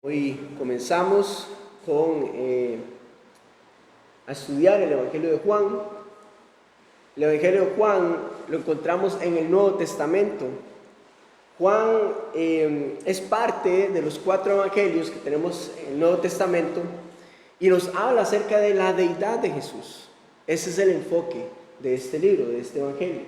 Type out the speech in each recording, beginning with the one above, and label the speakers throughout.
Speaker 1: Hoy comenzamos a estudiar el Evangelio de Juan. El Evangelio de Juan lo encontramos en el Nuevo Testamento. Juan es parte de los 4 evangelios que tenemos en el Nuevo Testamento y nos habla acerca de la deidad de Jesús. Ese es el enfoque de este libro, de este evangelio.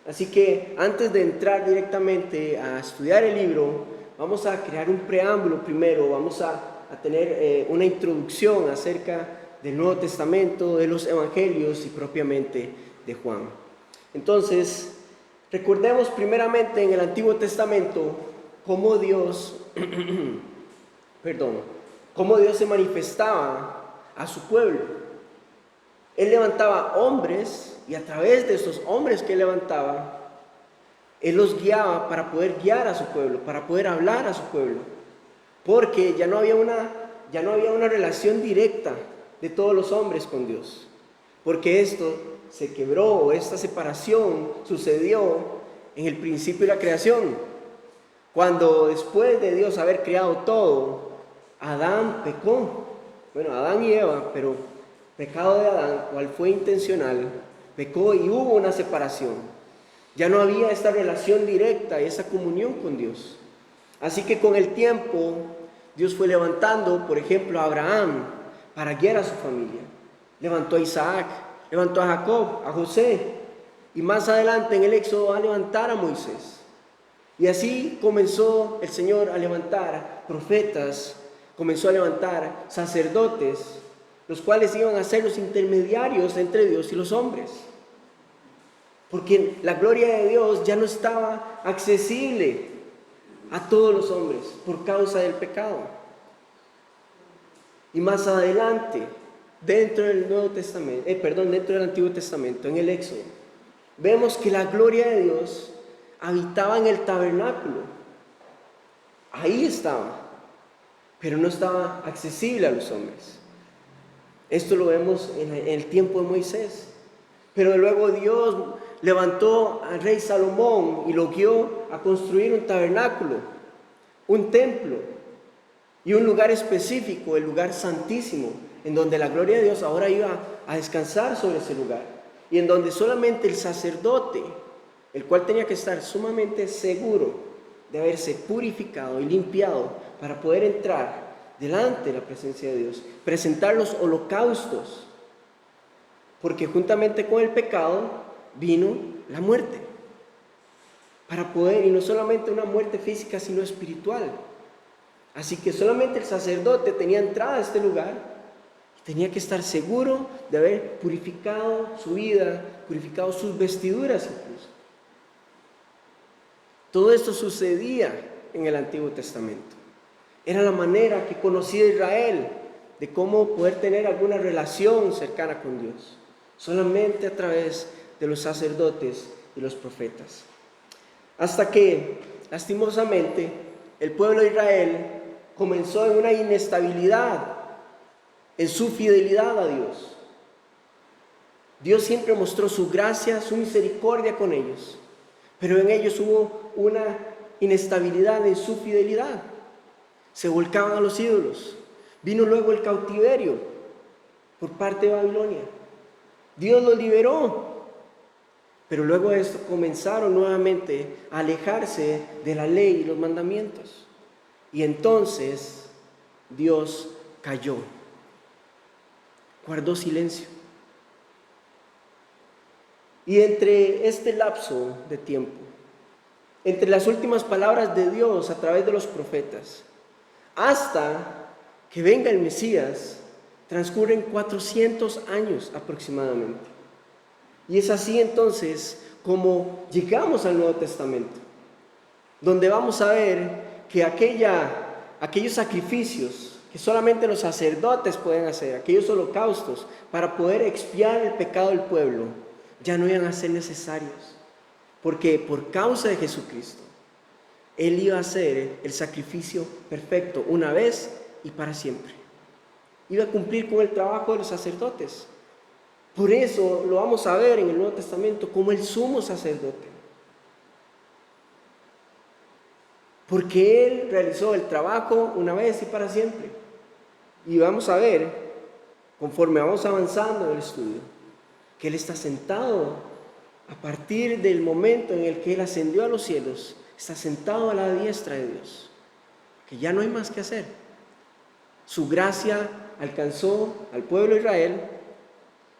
Speaker 1: Así que antes de entrar directamente a estudiar el libro, vamos a crear un preámbulo primero, vamos a tener una introducción acerca del Nuevo Testamento, de los evangelios y propiamente de Juan. Entonces, recordemos primeramente en el Antiguo Testamento cómo Dios, cómo Dios se manifestaba a su pueblo. Él levantaba hombres y a través de esos hombres que él levantaba, Él los guiaba para poder guiar a su pueblo, para poder hablar a su pueblo. Porque ya no había una relación directa de todos los hombres con Dios. Porque esto se quebró, o esta separación sucedió en el principio de la creación. Cuando después de Dios haber creado todo, Adán pecó. Bueno, Adán y Eva, pero pecado de Adán, cual fue intencional, pecó y hubo una separación. Ya no había esta relación directa, esa comunión con Dios. Así que con el tiempo, Dios fue levantando, por ejemplo, a Abraham para guiar a su familia. Levantó a Isaac, levantó a Jacob, a José. Y más adelante en el Éxodo va a levantar a Moisés. Y así comenzó el Señor a levantar profetas, comenzó a levantar sacerdotes, los cuales iban a ser los intermediarios entre Dios y los hombres. Porque la gloria de Dios ya no estaba accesible a todos los hombres por causa del pecado. Y más adelante, dentro del Antiguo Testamento, en el Éxodo, vemos que la gloria de Dios habitaba en el tabernáculo. Ahí estaba, pero no estaba accesible a los hombres. Esto lo vemos en el tiempo de Moisés. Pero luego Dios levantó al rey Salomón y lo guió a construir un tabernáculo, un templo y un lugar específico, el lugar santísimo, en donde la gloria de Dios ahora iba a descansar sobre ese lugar y en donde solamente el sacerdote, el cual tenía que estar sumamente seguro de haberse purificado y limpiado para poder entrar delante de la presencia de Dios, presentar los holocaustos, porque juntamente con el pecado vino la muerte, para poder, y no solamente una muerte física, sino espiritual. Así que solamente el sacerdote tenía entrada a este lugar y tenía que estar seguro de haber purificado su vida, purificado sus vestiduras incluso. Todo esto sucedía en el Antiguo Testamento. Era la manera que conocía Israel de cómo poder tener alguna relación cercana con Dios, solamente a través de los sacerdotes y los profetas. Hasta que, lastimosamente, el pueblo de Israel comenzó en una inestabilidad en su fidelidad a Dios. Dios siempre mostró su gracia, su misericordia con ellos, pero en ellos hubo una inestabilidad en su fidelidad. Se volcaban a los ídolos. Vino luego el cautiverio por parte de Babilonia. Dios los liberó, pero luego de esto comenzaron nuevamente a alejarse de la ley y los mandamientos. Y entonces Dios cayó, guardó silencio. Y entre este lapso de tiempo, entre las últimas palabras de Dios a través de los profetas, hasta que venga el Mesías, transcurren 400 años aproximadamente. Y es así entonces como llegamos al Nuevo Testamento, donde vamos a ver que aquellos sacrificios que solamente los sacerdotes pueden hacer, aquellos holocaustos para poder expiar el pecado del pueblo, ya no iban a ser necesarios, porque por causa de Jesucristo, Él iba a ser el sacrificio perfecto una vez y para siempre. Iba a cumplir con el trabajo de los sacerdotes. Por eso lo vamos a ver en el Nuevo Testamento como el sumo sacerdote. porque Él realizó el trabajo una vez y para siempre. Y vamos a ver, conforme vamos avanzando en el estudio, que Él está sentado a partir del momento en el que Él ascendió a los cielos, está sentado a la diestra de Dios, que ya no hay más que hacer. Su gracia alcanzó al pueblo de Israel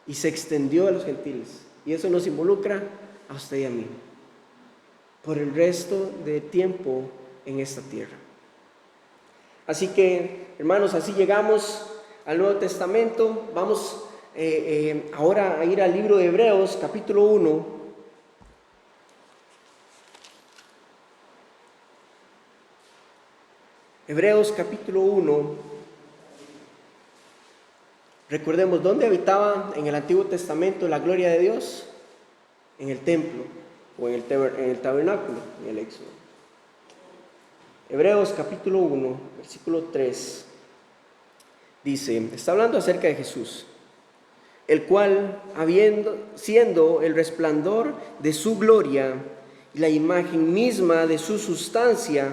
Speaker 1: y se extendió a los gentiles. Y eso nos involucra a usted y a mí por el resto de tiempo en esta tierra. Así que, hermanos, así llegamos al Nuevo Testamento. Vamos ahora a ir al libro de Hebreos, capítulo 1. Hebreos, capítulo 1. Recordemos, ¿dónde habitaba en el Antiguo Testamento la gloria de Dios? En el templo o en el tabernáculo, en el Éxodo. Hebreos capítulo 1, versículo 3, dice, está hablando acerca de Jesús, el cual, siendo el resplandor de su gloria y la imagen misma de su sustancia,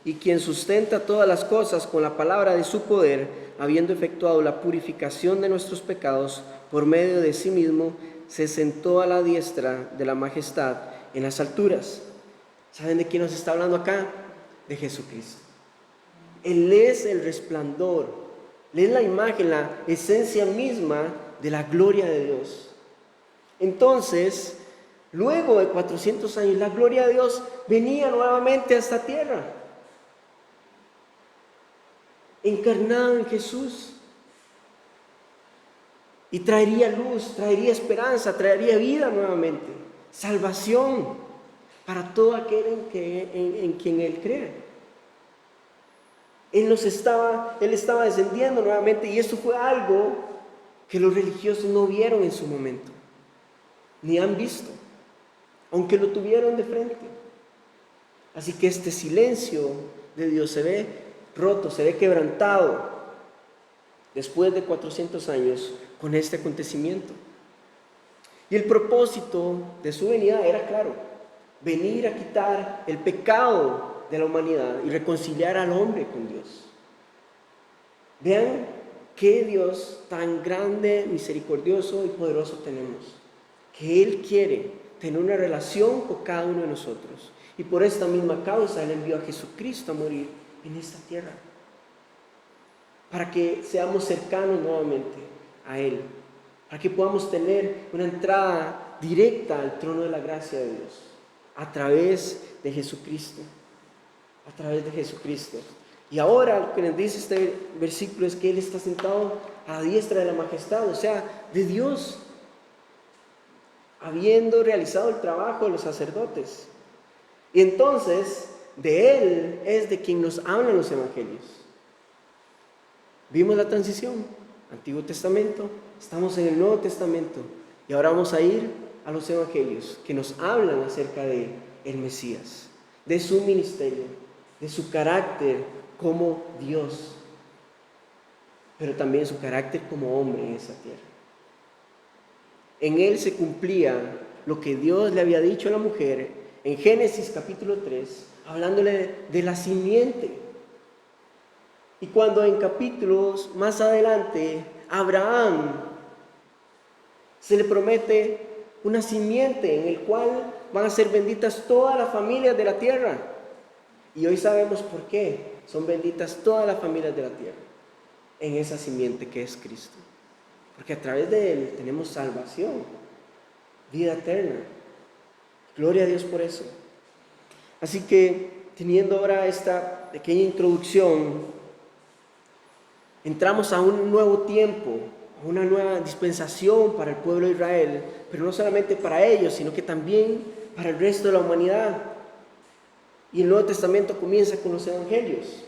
Speaker 1: y quien sustenta todas las cosas con la palabra de su poder, habiendo efectuado la purificación de nuestros pecados por medio de sí mismo, se sentó a la diestra de la majestad en las alturas. ¿Saben de quién nos está hablando acá? De Jesucristo. Él es el resplandor, Él es la imagen, la esencia misma de la gloria de Dios. Entonces, luego de 400 años, la gloria de Dios venía nuevamente a esta tierra, encarnado en Jesús, y traería luz, traería esperanza, traería vida nuevamente, salvación para todo aquel en quien Él cree. Él estaba descendiendo nuevamente, y esto fue algo que los religiosos no vieron en su momento, ni han visto, aunque lo tuvieron de frente. Así que este silencio de Dios se ve roto, se ve quebrantado después de 400 años con este acontecimiento. Y el propósito de su venida era claro: venir a quitar el pecado de la humanidad y reconciliar al hombre con Dios. Vean qué Dios tan grande, misericordioso y poderoso tenemos, que Él quiere tener una relación con cada uno de nosotros, y por esta misma causa Él envió a Jesucristo a morir en esta tierra, para que seamos cercanos nuevamente a Él, para que podamos tener una entrada directa al trono de la gracia de Dios a través de Jesucristo, a través de Jesucristo. Y ahora lo que nos dice este versículo es que Él está sentado a la diestra de la majestad, o sea, de Dios, habiendo realizado el trabajo de los sacerdotes. Y entonces, de Él es de quien nos hablan los evangelios. Vimos la transición, Antiguo Testamento, estamos en el Nuevo Testamento, y ahora vamos a ir a los evangelios que nos hablan acerca de el Mesías, de su ministerio, de su carácter como Dios, pero también su carácter como hombre en esa tierra. En Él se cumplía lo que Dios le había dicho a la mujer en Génesis capítulo 3, hablándole de la simiente. Y cuando en capítulos más adelante a Abraham se le promete una simiente en el cual van a ser benditas todas las familias de la tierra. Y hoy sabemos por qué son benditas todas las familias de la tierra en esa simiente que es Cristo. Porque a través de Él tenemos salvación, vida eterna. Gloria a Dios por eso. Así que, teniendo ahora esta pequeña introducción, entramos a un nuevo tiempo, a una nueva dispensación para el pueblo de Israel, pero no solamente para ellos, sino que también para el resto de la humanidad. Y el Nuevo Testamento comienza con los evangelios.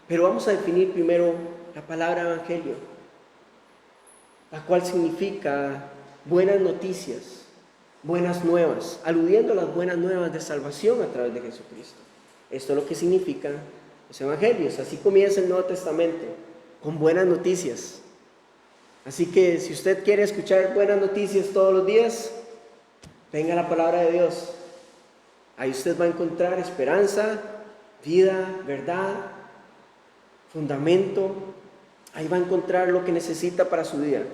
Speaker 1: Pero vamos a definir primero la palabra evangelio, la cual significa buenas noticias, buenas nuevas, aludiendo a las buenas nuevas de salvación a través de Jesucristo. Esto es lo que significan los evangelios. Así comienza el Nuevo Testamento, con buenas noticias. Así que si usted quiere escuchar buenas noticias todos los días, venga a la palabra de Dios. Ahí usted va a encontrar esperanza, vida, verdad, fundamento. Ahí va a encontrar lo que necesita para su día.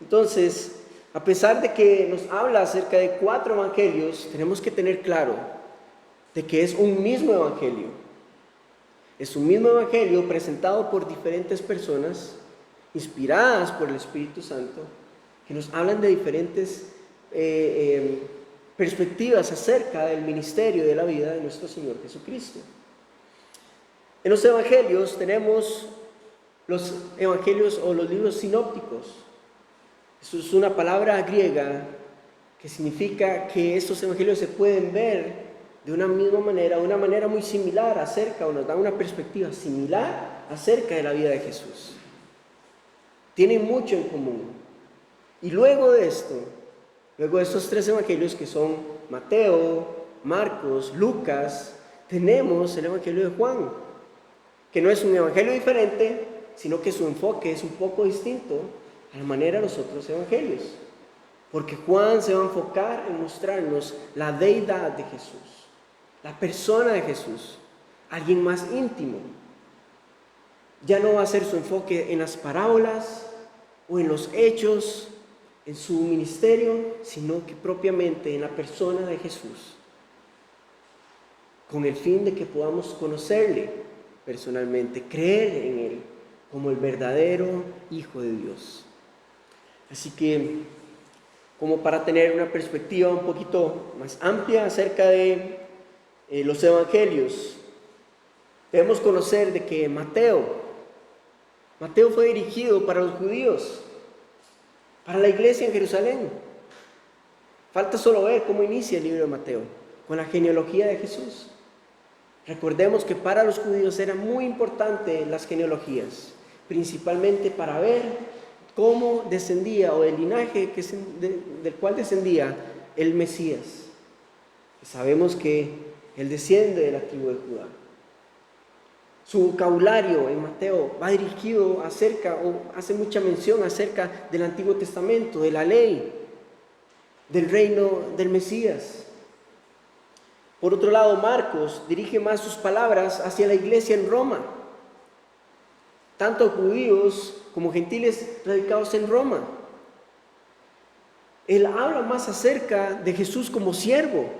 Speaker 1: Entonces, a pesar de que nos habla acerca de 4 evangelios, tenemos que tener claro de que es un mismo evangelio. Es un mismo evangelio presentado por diferentes personas, inspiradas por el Espíritu Santo, que nos hablan de diferentes perspectivas acerca del ministerio y de la vida de nuestro Señor Jesucristo. En los evangelios tenemos los evangelios o los libros sinópticos. Eso es una palabra griega que significa que estos evangelios se pueden ver de una misma manera, de una manera muy similar acerca, o nos da una perspectiva similar acerca de la vida de Jesús. Tienen mucho en común. Y luego de esto, luego de estos 3 evangelios que son Mateo, Marcos, Lucas, tenemos el evangelio de Juan, que no es un evangelio diferente, sino que su enfoque es un poco distinto a la manera de los otros evangelios. Porque Juan se va a enfocar en mostrarnos la deidad de Jesús, la persona de Jesús, alguien más íntimo. Ya no va a ser su enfoque en las parábolas o en los hechos, en su ministerio, sino que propiamente en la persona de Jesús, con el fin de que podamos conocerle personalmente, creer en él como el verdadero Hijo de Dios. Así que, como para tener una perspectiva un poquito más amplia acerca de los evangelios, debemos conocer de que Mateo fue dirigido para los judíos, para la iglesia en Jerusalén. Falta solo ver cómo inicia el libro de Mateo, con la genealogía de Jesús. Recordemos que para los judíos era muy importante las genealogías, principalmente para ver cómo descendía, o el linaje del cual descendía el Mesías. Sabemos que él desciende de la tribu de Judá. Su vocabulario en Mateo va dirigido acerca, o hace mucha mención acerca del Antiguo Testamento, de la ley, del reino del Mesías. Por otro lado, Marcos dirige más sus palabras hacia la iglesia en Roma, tanto judíos como gentiles radicados en Roma. Él habla más acerca de Jesús como siervo,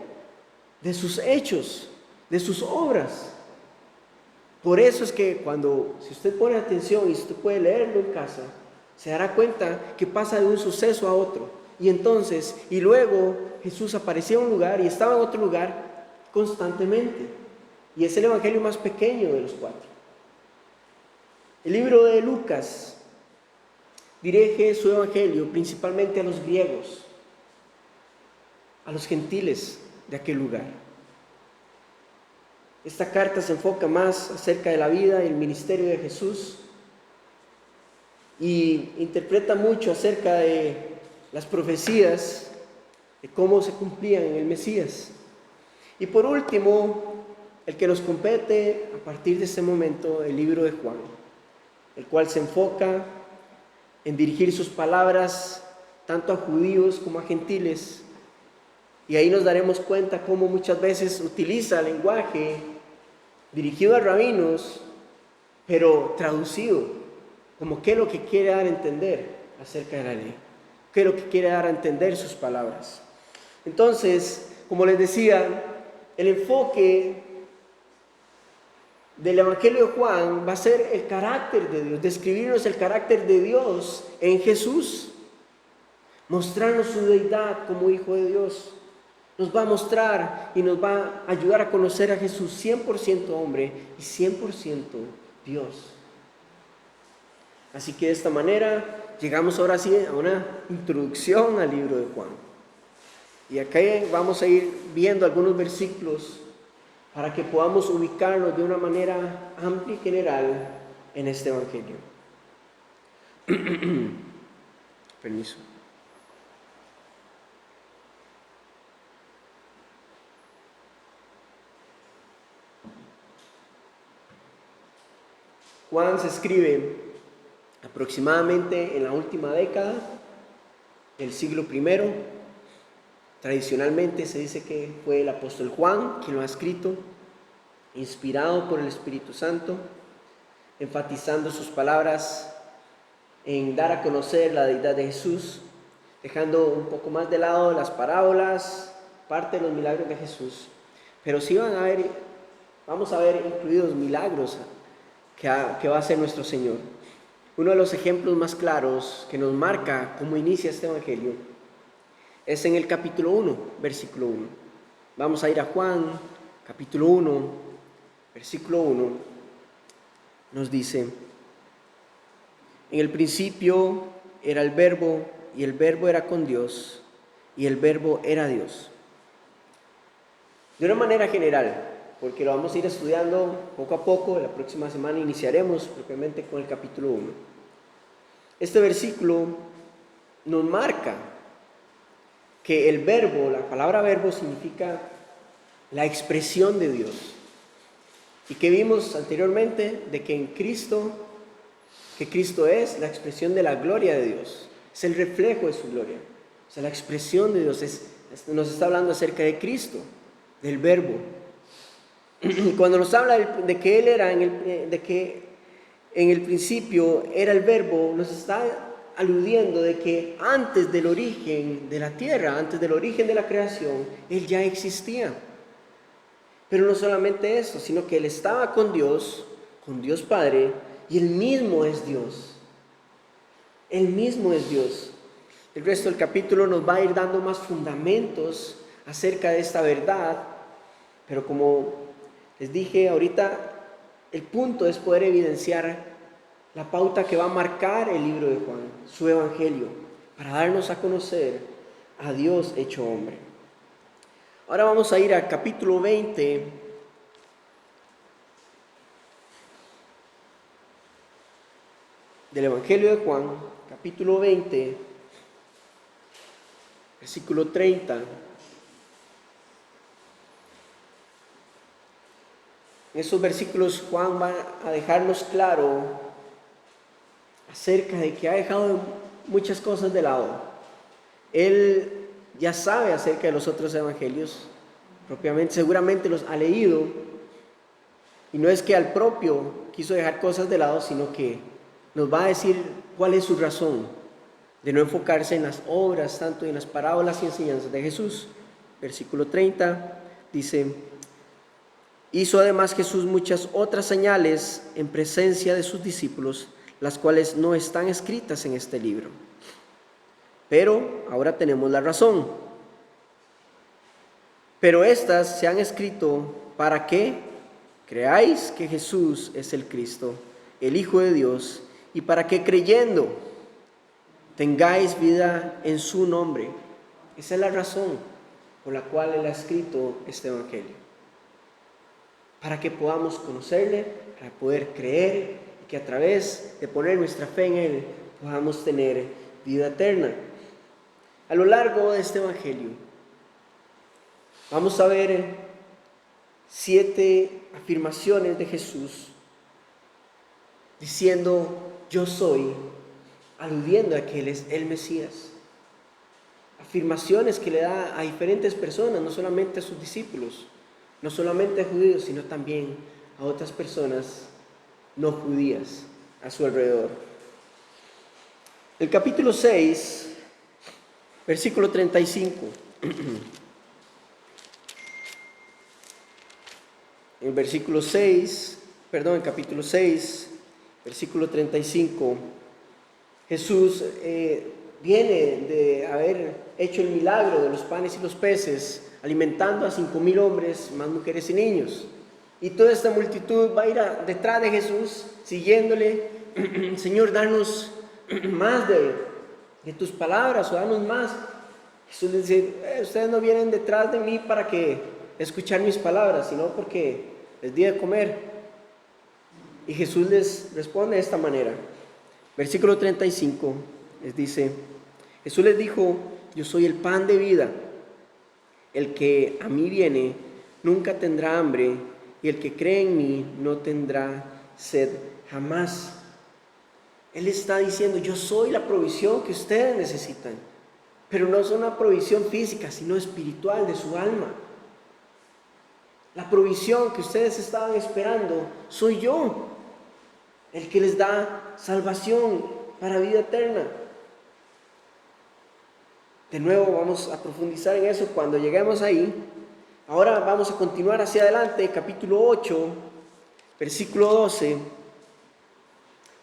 Speaker 1: de sus hechos, de sus obras. Por eso es que si usted pone atención y usted puede leerlo en casa, se dará cuenta que pasa de un suceso a otro. Y luego Jesús aparecía en un lugar y estaba en otro lugar constantemente. Y es el evangelio más pequeño de los 4. El libro de Lucas dirige su evangelio principalmente a los griegos, a los gentiles de aquel lugar. Esta carta se enfoca más acerca de la vida y el ministerio de Jesús y interpreta mucho acerca de las profecías, de cómo se cumplían en el Mesías. Y por último, el que nos compete a partir de ese momento, el libro de Juan, el cual se enfoca en dirigir sus palabras tanto a judíos como a gentiles. Y ahí nos daremos cuenta cómo muchas veces utiliza lenguaje dirigido a rabinos, pero traducido, como qué es lo que quiere dar a entender acerca de la ley, qué es lo que quiere dar a entender sus palabras. Entonces, como les decía, el enfoque del Evangelio de Juan va a ser el carácter de Dios, describirnos el carácter de Dios en Jesús, mostrarnos su deidad como Hijo de Dios. Nos va a mostrar y nos va a ayudar a conocer a Jesús 100% hombre y 100% Dios. Así que de esta manera llegamos ahora sí a una introducción al libro de Juan. Y acá vamos a ir viendo algunos versículos para que podamos ubicarnos de una manera amplia y general en este evangelio. Permiso. Juan se escribe aproximadamente en la última década del siglo I, Tradicionalmente se dice que fue el apóstol Juan quien lo ha escrito, inspirado por el Espíritu Santo, enfatizando sus palabras en dar a conocer la deidad de Jesús, dejando un poco más de lado las parábolas, parte de los milagros de Jesús. Pero sí vamos a ver incluidos milagros que va a hacer nuestro Señor. Uno de los ejemplos más claros que nos marca cómo inicia este evangelio es en el capítulo 1, versículo 1. Vamos a ir a Juan, capítulo 1, versículo 1. Nos dice: en el principio era el Verbo, y el Verbo era con Dios, y el Verbo era Dios. De una manera general, porque lo vamos a ir estudiando poco a poco, la próxima semana iniciaremos propiamente con el capítulo 1. Este versículo nos marca que el verbo, la palabra verbo, significa la expresión de Dios. Y que vimos anteriormente de que en Cristo, que Cristo es la expresión de la gloria de Dios, es el reflejo de su gloria, o sea, la expresión de Dios, nos está hablando acerca de Cristo, del verbo. Y cuando nos habla de que Él era, de que en el principio era el verbo, nos está aludiendo de que antes del origen de la tierra, antes del origen de la creación, Él ya existía. Pero no solamente eso, sino que Él estaba con Dios Padre, y Él mismo es Dios. Él mismo es Dios. El resto del capítulo nos va a ir dando más fundamentos acerca de esta verdad, pero como les dije ahorita, el punto es poder evidenciar la pauta que va a marcar el libro de Juan, su evangelio, para darnos a conocer a Dios hecho hombre. Ahora vamos a ir al capítulo 20 del evangelio de Juan, capítulo 20, versículo 30. En esos versículos Juan va a dejarnos claro acerca de que ha dejado muchas cosas de lado. Él ya sabe acerca de los otros evangelios, propiamente, seguramente los ha leído, y no es que al propio quiso dejar cosas de lado, sino que nos va a decir cuál es su razón de no enfocarse en las obras, tanto en las parábolas y enseñanzas de Jesús. Versículo 30 dice: hizo además Jesús muchas otras señales en presencia de sus discípulos, las cuales no están escritas en este libro. Pero ahora tenemos la razón. Pero estas se han escrito para que creáis que Jesús es el Cristo, el Hijo de Dios, y para que creyendo tengáis vida en su nombre. Esa es la razón por la cual Él ha escrito este evangelio. Para que podamos conocerle, para poder creer, y que a través de poner nuestra fe en Él podamos tener vida eterna. A lo largo de este evangelio vamos a ver 7 afirmaciones de Jesús diciendo: yo soy, aludiendo a que Él es el Mesías. Afirmaciones que le da a diferentes personas, no solamente a sus discípulos, no solamente a judíos, sino también a otras personas no judías a su alrededor. El capítulo 6, versículo 35. El capítulo 6, versículo 35. Jesús viene de haber hecho el milagro de los panes y los peces, alimentando a 5,000 hombres, más mujeres y niños. Y toda esta multitud va a ir detrás de Jesús, siguiéndole: Señor, danos más de tus palabras, o danos más. Jesús les dice: ustedes no vienen detrás de mí para que escuchar mis palabras, sino porque les di de comer. Y Jesús les responde de esta manera. Versículo 35 les dice: Jesús les dijo: yo soy el pan de vida. El que a mí viene nunca tendrá hambre, y el que cree en mí no tendrá sed jamás. Él está diciendo: yo soy la provisión que ustedes necesitan. Pero no es una provisión física, sino espiritual de su alma. La provisión que ustedes estaban esperando soy yo, el que les da salvación para vida eterna. De nuevo vamos a profundizar en eso cuando lleguemos ahí. Ahora vamos a continuar hacia adelante, capítulo 8, versículo 12.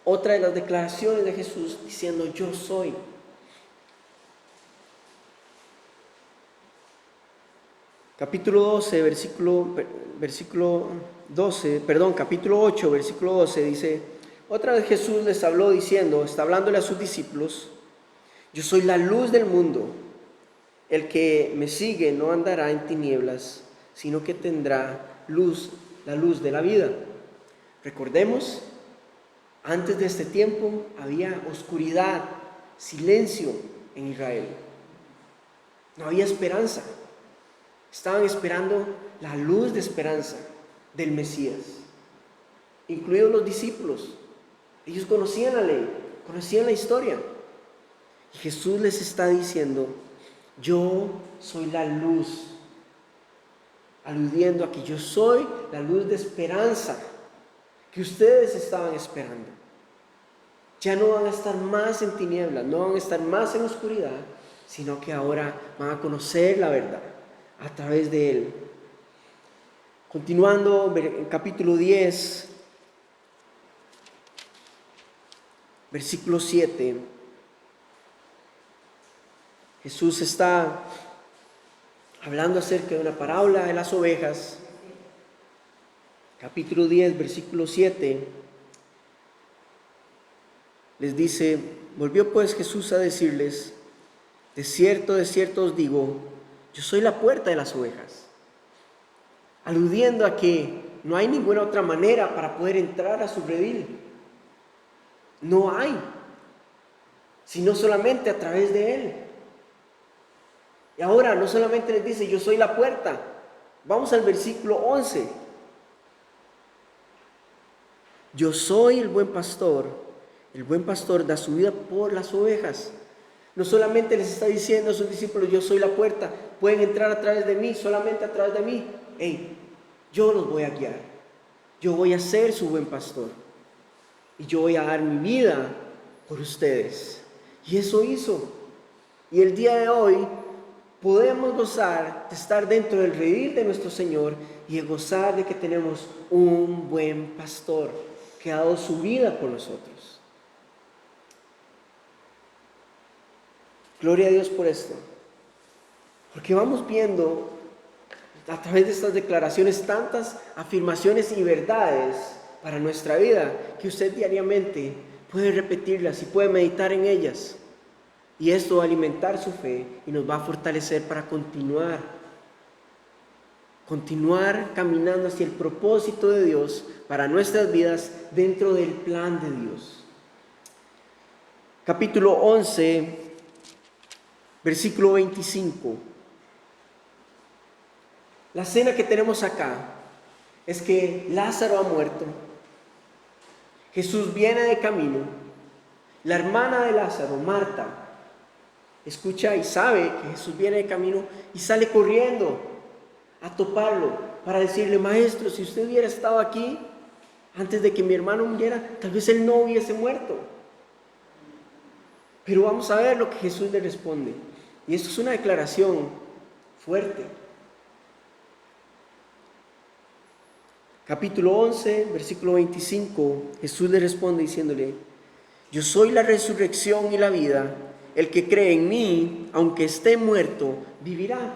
Speaker 1: Otra de las declaraciones de Jesús diciendo: yo soy. Capítulo 8, versículo 12 dice: otra vez Jesús les habló diciendo, está hablándole a sus discípulos: yo soy la luz del mundo. El que me sigue no andará en tinieblas, sino que tendrá luz, la luz de la vida. Recordemos, antes de este tiempo había oscuridad, silencio en Israel. No había esperanza. Estaban esperando la luz de esperanza del Mesías, incluidos los discípulos. Ellos conocían la ley, conocían la historia. Y Jesús les está diciendo: yo soy la luz, aludiendo a que yo soy la luz de esperanza que ustedes estaban esperando. Ya no van a estar más en tinieblas, no van a estar más en oscuridad, sino que ahora van a conocer la verdad a través de Él. Continuando en capítulo 10, versículo 7, Jesús está hablando acerca de una parábola de las ovejas. Capítulo 10, versículo 7, les dice: volvió pues Jesús a decirles: de cierto os digo, yo soy la puerta de las ovejas. Aludiendo a que no hay ninguna otra manera para poder entrar a su redil. No hay, sino solamente a través de Él. Y ahora no solamente les dice: yo soy la puerta. Vamos al versículo 11. Yo soy el buen pastor. El buen pastor da su vida por las ovejas. No solamente les está diciendo a sus discípulos: yo soy la puerta, pueden entrar a través de mí, solamente a través de mí. Yo los voy a guiar. Yo voy a ser su buen pastor. Y yo voy a dar mi vida por ustedes. Y eso hizo. Y el día de hoy podemos gozar de estar dentro del redil de nuestro Señor y de gozar de que tenemos un buen pastor que ha dado su vida por nosotros. Gloria a Dios por esto. Porque vamos viendo a través de estas declaraciones tantas afirmaciones y verdades para nuestra vida que usted diariamente puede repetirlas y puede meditar en ellas. Y esto va a alimentar su fe y nos va a fortalecer para continuar caminando hacia el propósito de Dios para nuestras vidas dentro del plan de Dios. Capítulo 11, versículo 25. La escena que tenemos acá es que Lázaro ha muerto. Jesús viene de camino. La hermana de Lázaro, Marta, escucha y sabe que Jesús viene de camino y sale corriendo a toparlo para decirle: maestro, si usted hubiera estado aquí antes de que mi hermano muriera, tal vez él no hubiese muerto. Pero vamos a ver lo que Jesús le responde. Y esto es una declaración fuerte. Capítulo 11, versículo 25, Jesús le responde diciéndole: yo soy la resurrección y la vida. El que cree en mí, aunque esté muerto, vivirá.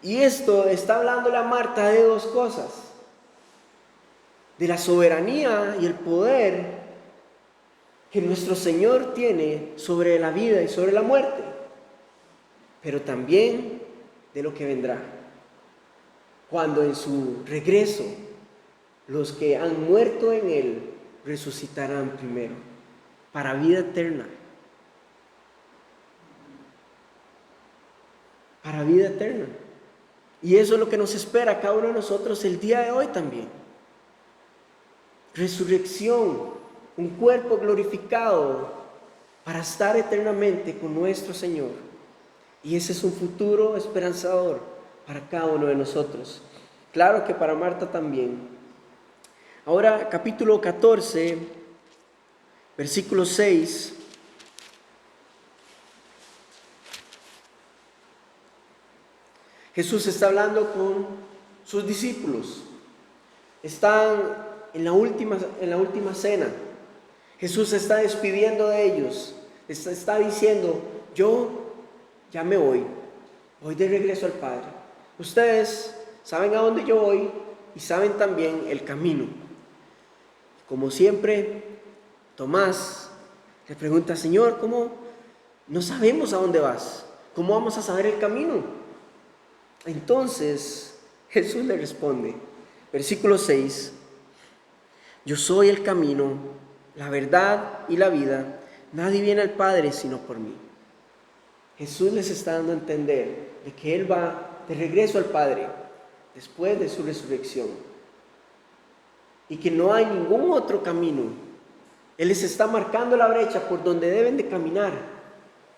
Speaker 1: Y esto está hablándole a Marta de dos cosas: de la soberanía y el poder que nuestro Señor tiene sobre la vida y sobre la muerte, pero también de lo que vendrá, cuando en su regreso los que han muerto en Él resucitarán primero para vida eterna. Para vida eterna. Y eso es lo que nos espera a cada uno de nosotros el día de hoy también. Resurrección, un cuerpo glorificado para estar eternamente con nuestro Señor. Y ese es un futuro esperanzador para cada uno de nosotros. Claro que para Marta también. Ahora, capítulo 14, versículo 6. Jesús está hablando con sus discípulos. Están en la última cena. Jesús se está despidiendo de ellos. Está diciendo, yo ya me voy de regreso al Padre. Ustedes saben a dónde yo voy y saben también el camino. Como siempre, Tomás le pregunta, Señor, ¿cómo no sabemos a dónde vas? ¿Cómo vamos a saber el camino? Entonces Jesús le responde, versículo 6, yo soy el camino, la verdad y la vida. Nadie viene al Padre sino por mí. Jesús les está dando a entender de que Él va de regreso al Padre después de su resurrección y que no hay ningún otro camino. Él les está marcando la brecha por donde deben de caminar.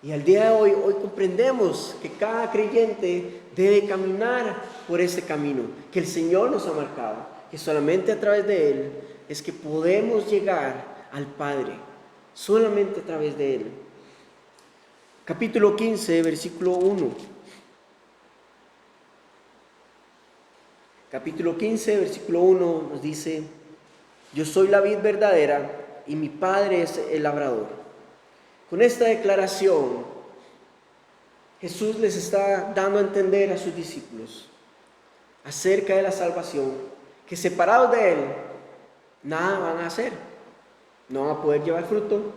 Speaker 1: Y al día de hoy comprendemos que cada creyente debe caminar por ese camino que el Señor nos ha marcado, que solamente a través de Él es que podemos llegar al Padre, solamente a través de Él. Capítulo 15, versículo 1. Capítulo 15, versículo 1 nos dice, yo soy la vid verdadera y mi Padre es el labrador. Con esta declaración, Jesús les está dando a entender a sus discípulos acerca de la salvación, que separados de Él, nada van a hacer. No van a poder llevar fruto,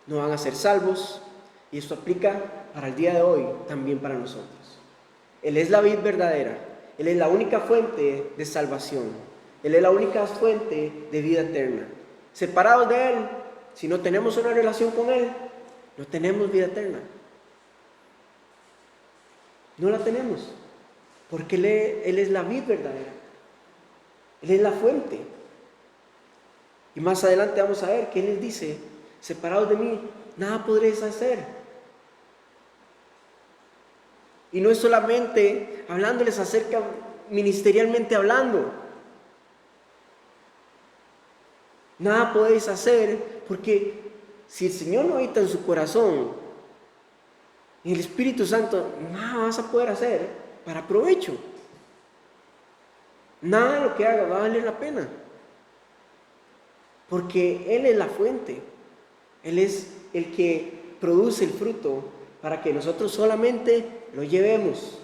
Speaker 1: no van a ser salvos, y esto aplica para el día de hoy, también para nosotros. Él es la vid verdadera, Él es la única fuente de salvación, Él es la única fuente de vida eterna. Separados de Él, si no tenemos una relación con Él, no tenemos vida eterna. No la tenemos. Porque Él es la vid verdadera. Él es la fuente. Y más adelante vamos a ver que Él les dice, separados de mí, nada podréis hacer. Y no es solamente hablándoles acerca, ministerialmente hablando. Nada podéis hacer porque si el Señor no habita en su corazón, y el Espíritu Santo, nada vas a poder hacer para provecho. Nada de lo que haga va a valer la pena. Porque Él es la fuente. Él es el que produce el fruto para que nosotros solamente lo llevemos.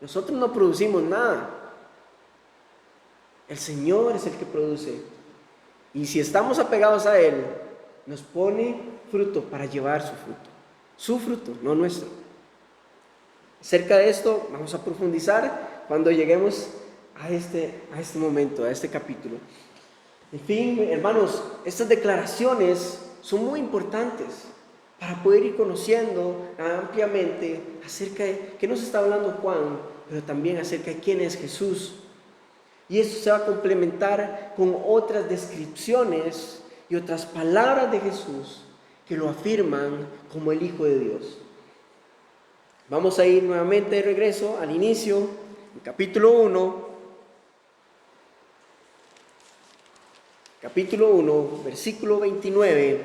Speaker 1: Nosotros no producimos nada. El Señor es el que produce. Y si estamos apegados a Él, nos pone fruto para llevar su fruto. Su fruto, no nuestro. Acerca de esto vamos a profundizar cuando lleguemos a este momento, a este capítulo. En fin, hermanos, estas declaraciones son muy importantes para poder ir conociendo ampliamente acerca de qué nos está hablando Juan, pero también acerca de quién es Jesús. Y esto se va a complementar con otras descripciones y otras palabras de Jesús que lo afirman como el Hijo de Dios. Vamos a ir nuevamente de regreso al inicio, en capítulo 1. Capítulo 1, versículo 29.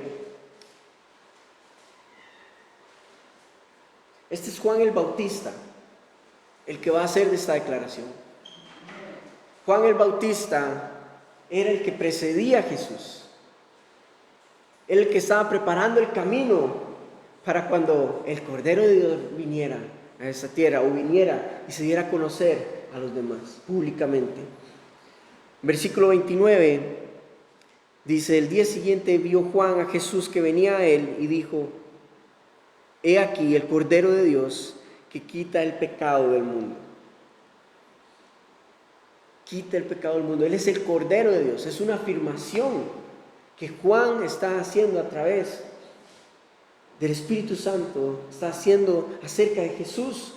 Speaker 1: Este es Juan el Bautista, el que va a hacer de esta declaración. Juan el Bautista era el que precedía a Jesús. El que estaba preparando el camino para cuando el Cordero de Dios viniera a esta tierra o viniera y se diera a conocer a los demás públicamente. Versículo 29 dice, el día siguiente vio Juan a Jesús que venía a él y dijo, he aquí el Cordero de Dios que quita el pecado del mundo. Quita el pecado del mundo. Él es el Cordero de Dios. Es una afirmación que Juan está haciendo a través del Espíritu Santo, está haciendo acerca de Jesús.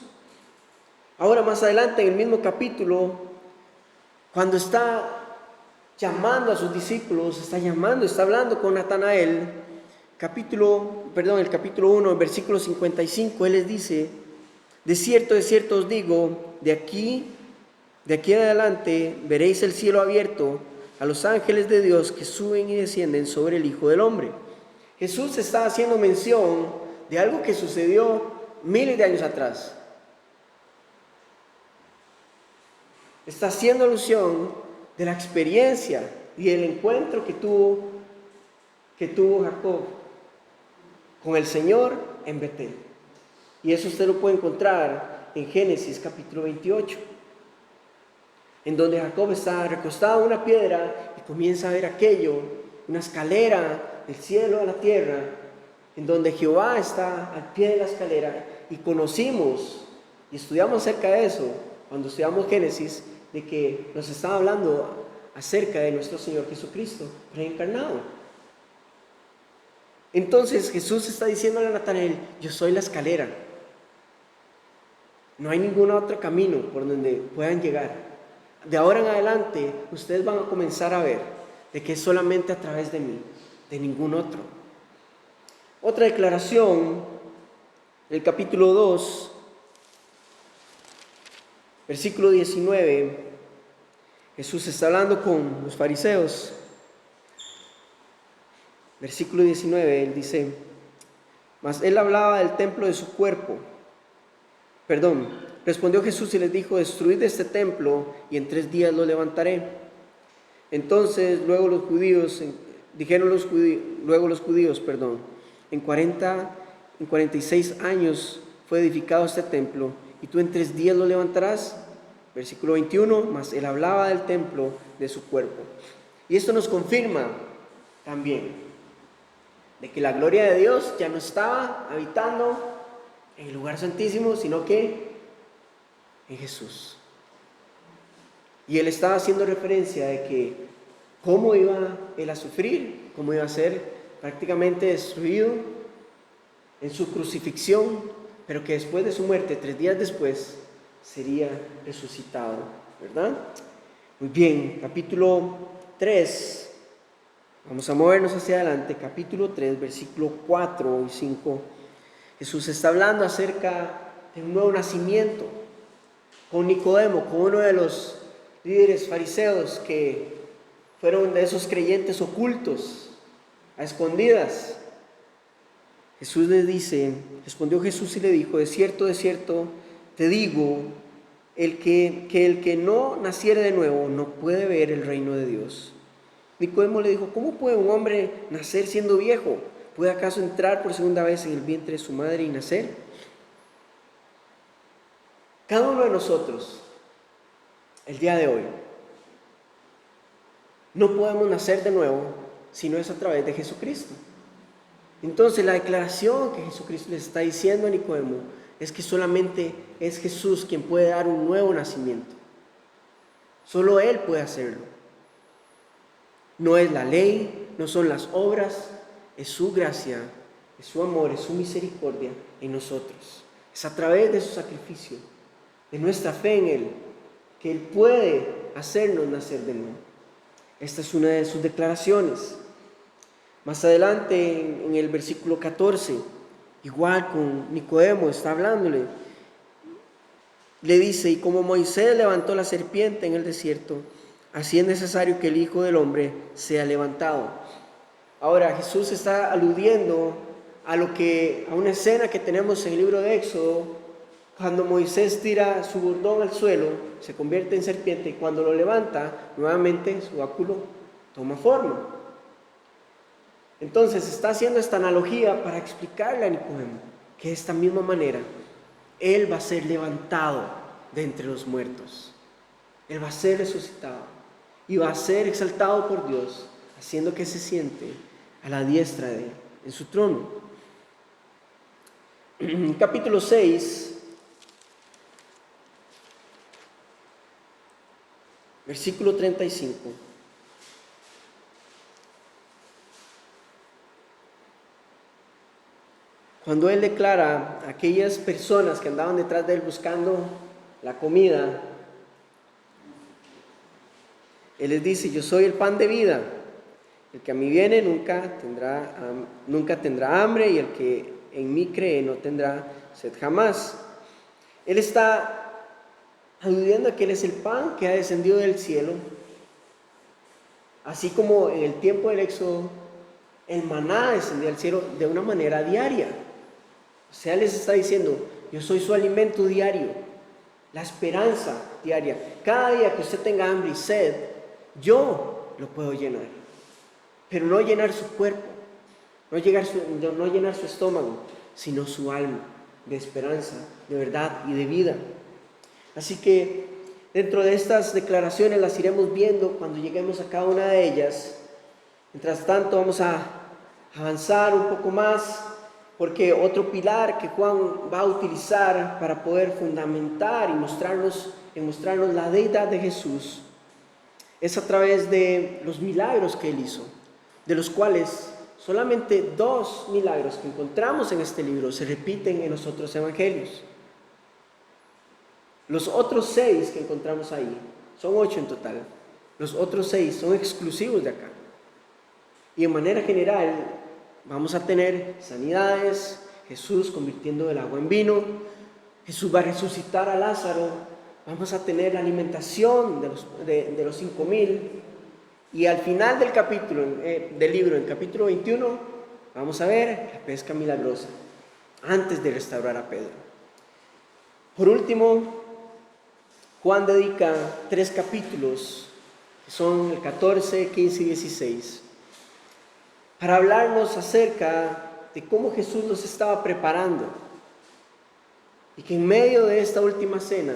Speaker 1: Ahora más adelante en el mismo capítulo, cuando está llamando a sus discípulos, está hablando con Natanael, el capítulo 1, versículo 55, Él les dice: de cierto os digo, de aquí en adelante veréis el cielo abierto, a los ángeles de Dios que suben y descienden sobre el Hijo del Hombre. Jesús está haciendo mención de algo que sucedió miles de años atrás. Está haciendo alusión de la experiencia y el encuentro que tuvo Jacob con el Señor en Betel. Y eso usted lo puede encontrar en Génesis capítulo 28, en donde Jacob está recostado en una piedra y comienza a ver aquello, una escalera del cielo a la tierra, en donde Jehová está al pie de la escalera. Y conocimos y estudiamos acerca de eso cuando estudiamos Génesis, de que nos estaba hablando acerca de nuestro Señor Jesucristo reencarnado. Entonces Jesús está diciéndole a Natanael: yo soy la escalera. No hay ningún otro camino por donde puedan llegar. De ahora en adelante ustedes van a comenzar a ver de que es solamente a través de mí, de ningún otro. Otra declaración, el capítulo 2, versículo 19, Jesús está hablando con los fariseos. Versículo 19, Él dice: mas Él hablaba del templo de su cuerpo. Respondió Jesús y les dijo: destruid este templo y en 3 días lo levantaré. Entonces luego los judíos, en 46 años fue edificado este templo, y tú en 3 días lo levantarás. Versículo 21, mas Él hablaba del templo de su cuerpo. Y esto nos confirma también de que la gloria de Dios ya no estaba habitando en el lugar santísimo, sino que en Jesús. Y Él estaba haciendo referencia de que cómo iba Él a sufrir, cómo iba a ser prácticamente destruido en su crucifixión, pero que después de su muerte, 3 días después, sería resucitado, ¿verdad? Muy bien, capítulo 3, vamos a movernos hacia adelante, capítulo 3, versículo 4 y 5. Jesús está hablando acerca de un nuevo nacimiento con Nicodemo, con uno de los líderes fariseos que fueron de esos creyentes ocultos, a escondidas. Jesús les dice, respondió Jesús y le dijo: de cierto te digo, el que no naciere de nuevo no puede ver el reino de Dios. Nicodemo le dijo: ¿cómo puede un hombre nacer siendo viejo? ¿Puede acaso entrar por segunda vez en el vientre de su madre y nacer? Cada uno de nosotros, el día de hoy, no podemos nacer de nuevo si no es a través de Jesucristo. Entonces la declaración que Jesucristo le está diciendo a Nicodemo es que solamente es Jesús quien puede dar un nuevo nacimiento. Solo Él puede hacerlo. No es la ley, no son las obras, es su gracia, es su amor, es su misericordia en nosotros. Es a través de su sacrificio, de nuestra fe en Él, que Él puede hacernos nacer de nuevo. Esta es una de sus declaraciones. Más adelante, en el versículo 14, igual con Nicodemo, está hablándole. Le dice: y como Moisés levantó la serpiente en el desierto, así es necesario que el Hijo del Hombre sea levantado. Ahora Jesús está aludiendo a una escena que tenemos en el libro de Éxodo, cuando Moisés tira su bordón al suelo, se convierte en serpiente, y cuando lo levanta, nuevamente su báculo toma forma. Entonces está haciendo esta analogía para explicarle a Nicodemo que de esta misma manera Él va a ser levantado de entre los muertos. Él va a ser resucitado y va a ser exaltado por Dios, haciendo que se siente a la diestra de Él, en su trono. En capítulo 6, versículo 35. Cuando Él declara a aquellas personas que andaban detrás de Él buscando la comida, Él les dice: yo soy el pan de vida. El que a mí viene nunca tendrá hambre, y el que en mí cree no tendrá sed jamás. Él está aludiendo a que Él es el pan que ha descendido del cielo, así como en el tiempo del Éxodo el maná descendía del cielo de una manera diaria. O sea, les está diciendo: yo soy su alimento diario, la esperanza diaria. Cada día que usted tenga hambre y sed, yo lo puedo llenar, pero no llenar su cuerpo, no llenar su estómago, sino su alma de esperanza, de verdad y de vida. Así que dentro de estas declaraciones las iremos viendo cuando lleguemos a cada una de ellas. Mientras tanto, vamos a avanzar un poco más, porque otro pilar que Juan va a utilizar para poder fundamentar y mostrarnos la deidad de Jesús es a través de los milagros que Él hizo, de los cuales solamente 2 milagros que encontramos en este libro se repiten en los otros evangelios. Los otros 6 que encontramos ahí, son 8 en total, los otros 6 son exclusivos de acá. Y de manera general vamos a tener sanidades, Jesús convirtiendo el agua en vino, Jesús va a resucitar a Lázaro, vamos a tener la alimentación de los 5,000, y al final del capítulo, del libro, en capítulo 21, vamos a ver la pesca milagrosa, antes de restaurar a Pedro. Por último, Juan dedica 3 capítulos, que son el 14, 15 y 16, para hablarnos acerca de cómo Jesús los estaba preparando, y que en medio de esta última cena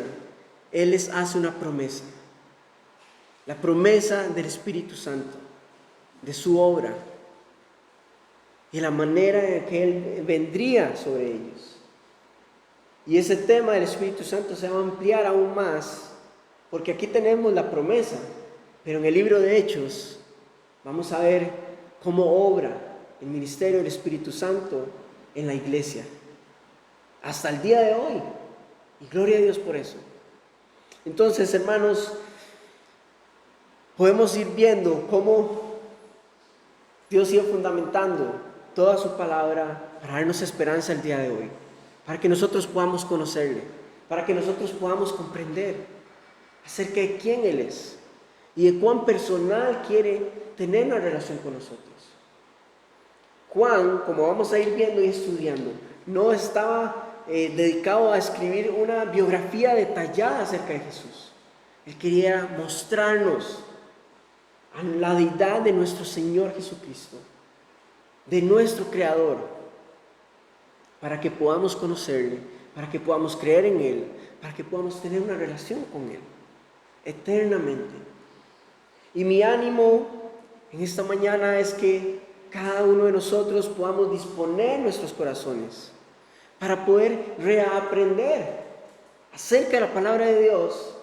Speaker 1: Él les hace una promesa, la promesa del Espíritu Santo, de su obra y la manera en que Él vendría sobre ellos. Y ese tema del Espíritu Santo se va a ampliar aún más, porque aquí tenemos la promesa, pero en el libro de Hechos vamos a ver cómo obra el ministerio del Espíritu Santo en la iglesia hasta el día de hoy, y gloria a Dios por eso. Entonces, hermanos, podemos ir viendo cómo Dios sigue fundamentando toda su palabra para darnos esperanza el día de hoy, para que nosotros podamos conocerle, para que nosotros podamos comprender acerca de quién Él es y de cuán personal quiere tener una relación con nosotros. Juan, como vamos a ir viendo y estudiando, no estaba dedicado a escribir una biografía detallada acerca de Jesús. Él quería mostrarnos a la deidad de nuestro Señor Jesucristo, de nuestro Creador, para que podamos conocerle, para que podamos creer en Él, para que podamos tener una relación con Él eternamente. Y mi ánimo en esta mañana es que cada uno de nosotros podamos disponer nuestros corazones para poder reaprender acerca de la palabra de Dios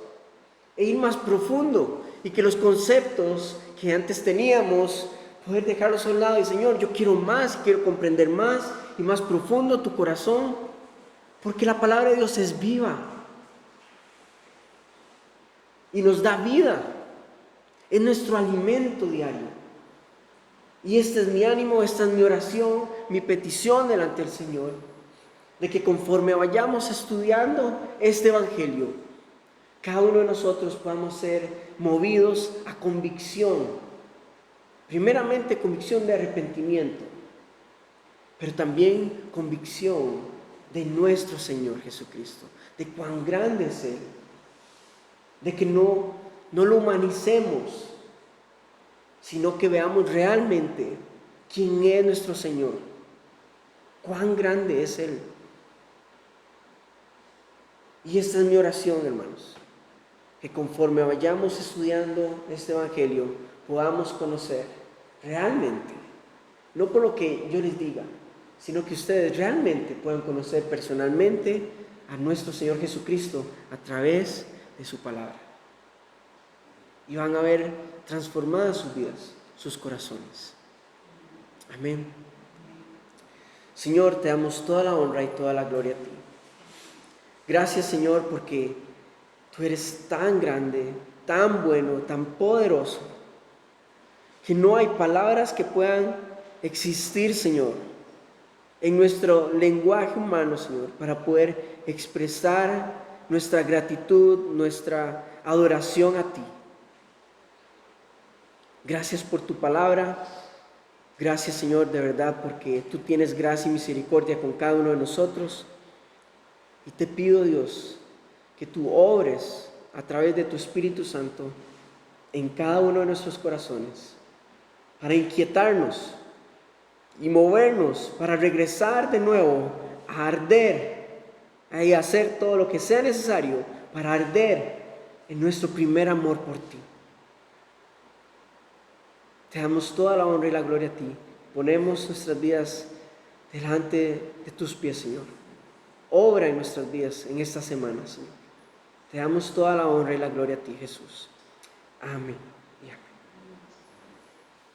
Speaker 1: e ir más profundo, y que los conceptos que antes teníamos, poder dejarlos a un lado y: Señor, yo quiero más, quiero comprender más y más profundo tu corazón, porque la palabra de Dios es viva y nos da vida, es nuestro alimento diario. Y este es mi ánimo, esta es mi oración, mi petición delante del Señor, de que conforme vayamos estudiando este evangelio, cada uno de nosotros podamos ser movidos a convicción, primeramente convicción de arrepentimiento, pero también convicción de nuestro Señor Jesucristo, de cuán grande es Él, de que no lo humanicemos, sino que veamos realmente quién es nuestro Señor, cuán grande es Él. Y esta es mi oración, hermanos, que conforme vayamos estudiando este evangelio, podamos conocer realmente, no por lo que yo les diga, sino que ustedes realmente puedan conocer personalmente a nuestro Señor Jesucristo a través de su palabra. Y van a ver transformadas sus vidas, sus corazones. Amén. Señor, te damos toda la honra y toda la gloria a ti. Gracias, Señor, porque tú eres tan grande, tan bueno, tan poderoso, que no hay palabras que puedan existir, Señor, en nuestro lenguaje humano, Señor, para poder expresar nuestra gratitud, nuestra adoración a ti. Gracias por tu palabra. Gracias, Señor, de verdad, porque tú tienes gracia y misericordia con cada uno de nosotros. Y te pido, Dios, que tú obres a través de tu Espíritu Santo en cada uno de nuestros corazones, para inquietarnos y movernos, para regresar de nuevo a arder y hacer todo lo que sea necesario para arder en nuestro primer amor por ti. Te damos toda la honra y la gloria a ti. Ponemos nuestras vidas delante de tus pies, Señor. Obra en nuestras vidas en esta semana, Señor. Te damos toda la honra y la gloria a ti, Jesús. Amén.